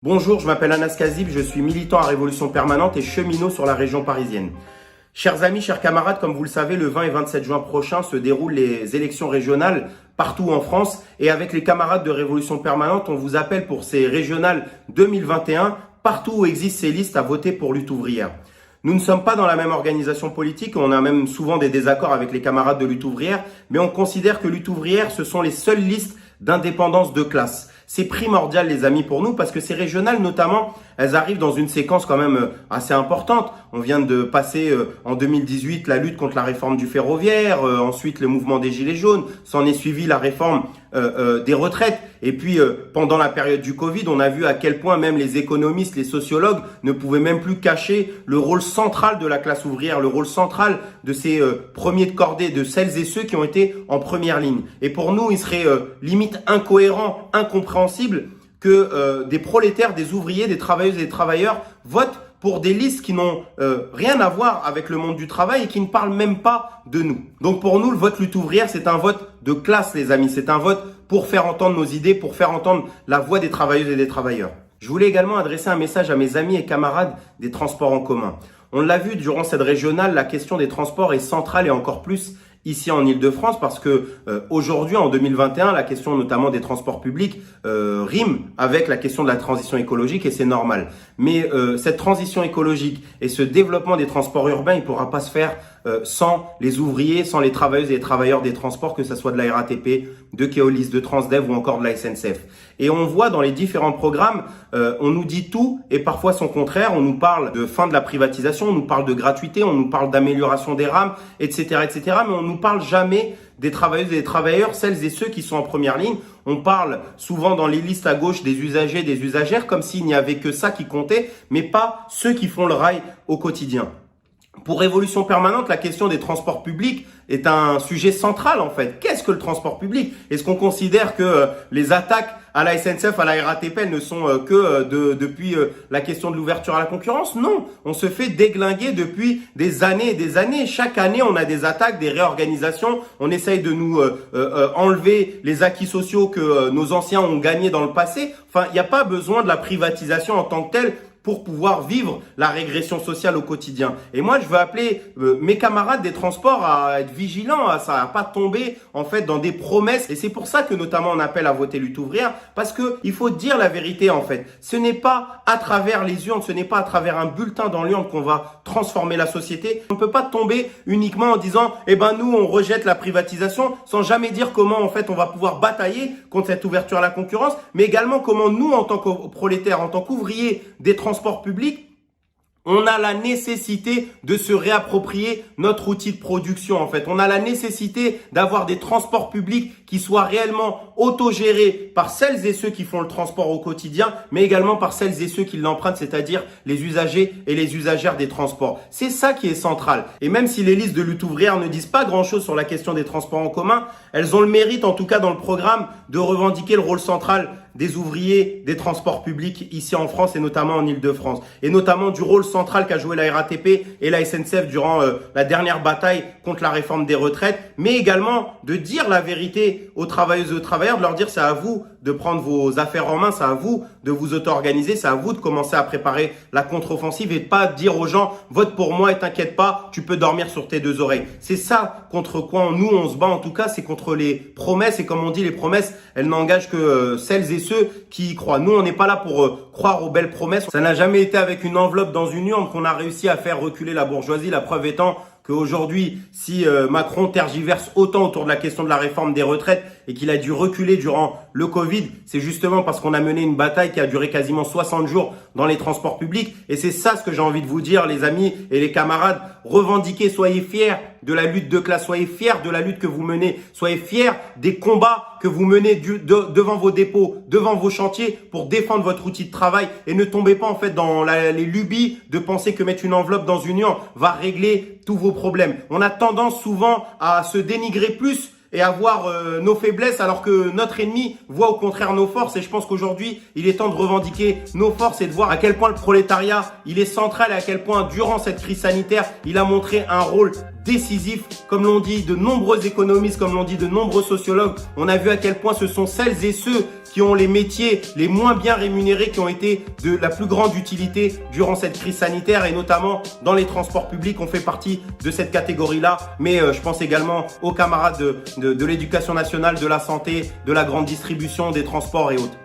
Bonjour, je m'appelle Anas Kazib, je suis militant à Révolution Permanente et cheminot sur la région parisienne. Chers amis, chers camarades, comme vous le savez, le 20 et 27 juin prochain se déroulent les élections régionales partout en France. Et avec les camarades de Révolution Permanente, on vous appelle pour ces régionales 2021, partout où existent ces listes, à voter pour Lutte ouvrière. Nous ne sommes pas dans la même organisation politique, on a même souvent des désaccords avec les camarades de Lutte ouvrière, mais on considère que Lutte ouvrière, ce sont les seules listes d'indépendance de classe. C'est primordial les amis pour nous parce que ces régionales notamment, elles arrivent dans une séquence quand même assez importante. On vient de passer en 2018 la lutte contre la réforme du ferroviaire, ensuite le mouvement des Gilets jaunes, s'en est suivi la réforme des retraites. Et puis pendant la période du Covid, on a vu à quel point même les économistes, les sociologues ne pouvaient même plus cacher le rôle central de la classe ouvrière, le rôle central de ces premiers de cordée, de celles et ceux qui ont été en première ligne. Et pour nous, il serait limite incohérent, incompréhensible que des prolétaires, des ouvriers, des travailleuses et des travailleurs votent pour des listes qui n'ont rien à voir avec le monde du travail et qui ne parlent même pas de nous. Donc pour nous, le vote Lutte ouvrière, c'est un vote de classe les amis, c'est un vote pour faire entendre nos idées, pour faire entendre la voix des travailleuses et des travailleurs. Je voulais également adresser un message à mes amis et camarades des transports en commun. On l'a vu durant cette régionale, la question des transports est centrale et encore plus ici en Ile-de-France parce que aujourd'hui, en 2021, la question notamment des transports publics rime avec la question de la transition écologique et c'est normal. Mais cette transition écologique et ce développement des transports urbains, il ne pourra pas se faire sans les ouvriers, sans les travailleuses et les travailleurs des transports, que ce soit de la RATP, de Keolis, de Transdev ou encore de la SNCF. Et on voit dans les différents programmes, on nous dit tout et parfois son contraire. On nous parle de fin de la privatisation, on nous parle de gratuité, on nous parle d'amélioration des rames, etc., etc. Mais on nous parle jamais des travailleuses et des travailleurs, celles et ceux qui sont en première ligne. On parle souvent dans les listes à gauche des usagers, des usagères, comme s'il n'y avait que ça qui comptait, mais pas ceux qui font le rail au quotidien. Pour Révolution Permanente, la question des transports publics est un sujet central en fait. Qu'est-ce que le transport public? Est-ce qu'on considère que les attaques à la SNCF, à la RATP, elles ne sont que depuis la question de l'ouverture à la concurrence? Non, on se fait déglinguer depuis des années et des années. Chaque année, on a des attaques, des réorganisations. On essaye de nous enlever les acquis sociaux que nos anciens ont gagnés dans le passé. Enfin, il n'y a pas besoin de la privatisation en tant que telle pour pouvoir vivre la régression sociale au quotidien. Et moi, je veux appeler mes camarades des transports à être vigilants, à ça, à pas tomber en fait dans des promesses. Et c'est pour ça que notamment on appelle à voter Lutte ouvrière, parce que il faut dire la vérité en fait. Ce n'est pas à travers les urnes, ce n'est pas à travers un bulletin dans l'urne qu'on va transformer la société. On ne peut pas tomber uniquement en disant, eh ben nous on rejette la privatisation, sans jamais dire comment en fait on va pouvoir batailler contre cette ouverture à la concurrence, mais également comment nous en tant que prolétaires, en tant qu'ouvriers des transport public, on a la nécessité de se réapproprier notre outil de production en fait. On a la nécessité d'avoir des transports publics qui soient réellement autogérés par celles et ceux qui font le transport au quotidien, mais également par celles et ceux qui l'empruntent, c'est-à-dire les usagers et les usagères des transports. C'est ça qui est central. Et même si les listes de Lutte ouvrière ne disent pas grand-chose sur la question des transports en commun, elles ont le mérite, en tout cas dans le programme, de revendiquer le rôle central des ouvriers des transports publics ici en France et notamment en Ile-de-France. Et notamment du rôle central qu'a joué la RATP et la SNCF durant la dernière bataille contre la réforme des retraites, mais également de dire la vérité aux travailleuses et aux travailleurs, de leur dire c'est à vous de prendre vos affaires en main, c'est à vous de vous auto-organiser, c'est à vous de commencer à préparer la contre-offensive et de pas dire aux gens vote pour moi et t'inquiète pas, tu peux dormir sur tes deux oreilles. C'est ça contre quoi nous on se bat en tout cas, c'est contre les promesses et comme on dit les promesses, elles n'engagent que celles et ceux qui y croient. Nous on n'est pas là pour croire aux belles promesses. Ça n'a jamais été avec une enveloppe dans une urne qu'on a réussi à faire reculer la bourgeoisie, la preuve étant qu'aujourd'hui, si Macron tergiverse autant autour de la question de la réforme des retraites et qu'il a dû reculer durant le Covid, c'est justement parce qu'on a mené une bataille qui a duré quasiment 60 jours dans les transports publics. Et c'est ça ce que j'ai envie de vous dire, les amis et les camarades. Revendiquez, soyez fiers de la lutte de classe, soyez fiers de la lutte que vous menez, soyez fiers des combats que vous menez devant vos dépôts, devant vos chantiers pour défendre votre outil de travail et ne tombez pas en fait dans les lubies de penser que mettre une enveloppe dans une urne va régler tous vos problèmes. On a tendance souvent à se dénigrer plus et à voir nos faiblesses alors que notre ennemi voit au contraire nos forces. Et je pense qu'aujourd'hui, il est temps de revendiquer nos forces et de voir à quel point le prolétariat, il est central et à quel point durant cette crise sanitaire, il a montré un rôle décisif, comme l'ont dit de nombreux économistes, comme l'ont dit de nombreux sociologues. On a vu à quel point ce sont celles et ceux qui ont les métiers les moins bien rémunérés, qui ont été de la plus grande utilité durant cette crise sanitaire et notamment dans les transports publics. On fait partie de cette catégorie-là, mais je pense également aux camarades de l'éducation nationale, de la santé, de la grande distribution, des transports et autres.